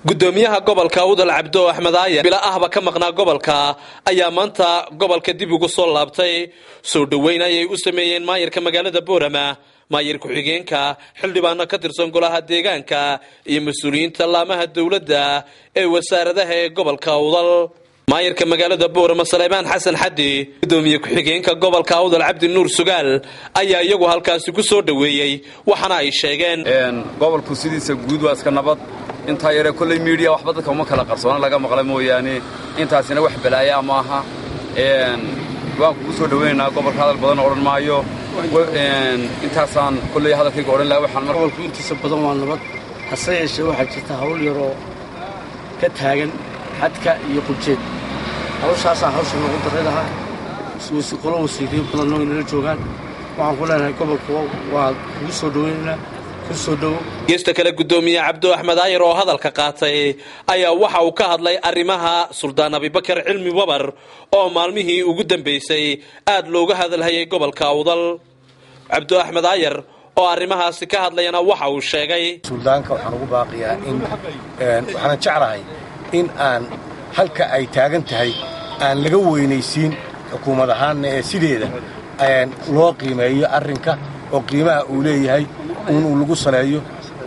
gudoomiyaha gobolka Awdal Cabdo Axmed Aaye bila ahba ka maqnaa gobolka ayaa maanta gobolka dib ugu soo laabtay soo dhaweyn ay u sameeyeen maayirka magaalada Boorama maayir ku-xigeenka xildhibaano ka tirsan golaha deegaanka iyo mas'uuliyiinta laamaha dawladda ee wasaaradaha ee gobolka Awdal maayirka magaalada Boorama Saleeman Xasan Xaddi gudoomiye ku-xigeenka gobolka Awdal Cabdi Nuur Sugaal ayaa iyagu halkaas ku soo dhaweeyay waxana ay sheegeen gobolku sidiisa guud waa iska nabad inta yare kulay media waxba dadka uma kala qarsoon laga maqlay mooyaane intaasina wax balaaya ma aha waan ku soo dhaweynaa gobolka hadal badan oran maayo intaasaan kulay hadalkayga oran lahaa waxaan markaa gobolku intiisa badan waa nabad hase yeeshee waxaa jirta hawl yar oo ka taagan xadka iyo quljeed hawshaasaan hawsha lagu daraynahaa qolo wasiiriyo badan oo inala joogaan waxaan ku leenahay gobolku waa ugu soo dhaweynaynaa geesta kale gudoomiye Cabdo Axmed Aaye oo hadalka qaatay ayaa waxa uu ka hadlay arrimaha Suldaan Abubakar Cilmi Wabar oo maalmihii ugu dambeysay aad looga hadalhayay gobolka Awdal Cabdo Axmed Aaye oo arrimahaas ka hadlayna waxa uu sheegay suldaanka waxaan ugu baaqiyaa in waxaan jeclahay in aan halka ay taagan tahay aan laga weynaysiin xukuumad ahaan ee sideeda loo qiimeeyo arrinka oo qiimaha uu leeyahay uu lagu saleeyo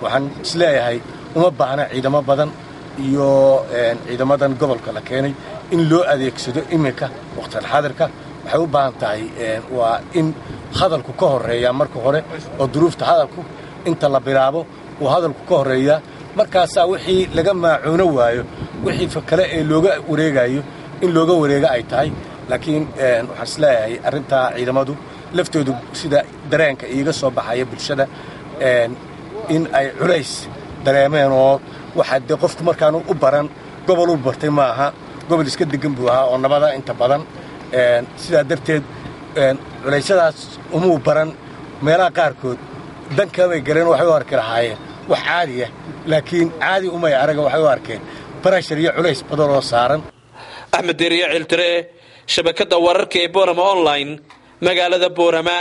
waxaan isleeyahay uma baahna ciidamo badan iyo ciidamadan gobolka la keenay in loo adeegsado iminka waqtigan xadirka waxay u baahan tahay waa in hadalku ka horeeya marka hore oo duruufta hadalku inta la bilaabo oo hadalku ka horeeya markaas wixii laga maacuuno waayo wixii kale ee looga wareegayo in looga wareega ay tahay laakiin waxaan isleeyahay arrinta ciidamadu laftoodu sida dareenka iiga soo baxaya bulshada in ay culays dareemeen oo waxa de qofku markaan u baran gobol u bartay maaha gobol iska degan buu ahaa oo nabada inta badan sida darteed culayshadaas uma baran meelaha qaarkood danka bay galeen waxay u arki lahaayeen wax caadi ah laakiin caadi uma araga waxay u arkeen pressure iyo culays badan oo saaran Axmed Deriya Ciltire shabakada wararka ee Boorama online magaalada Boorama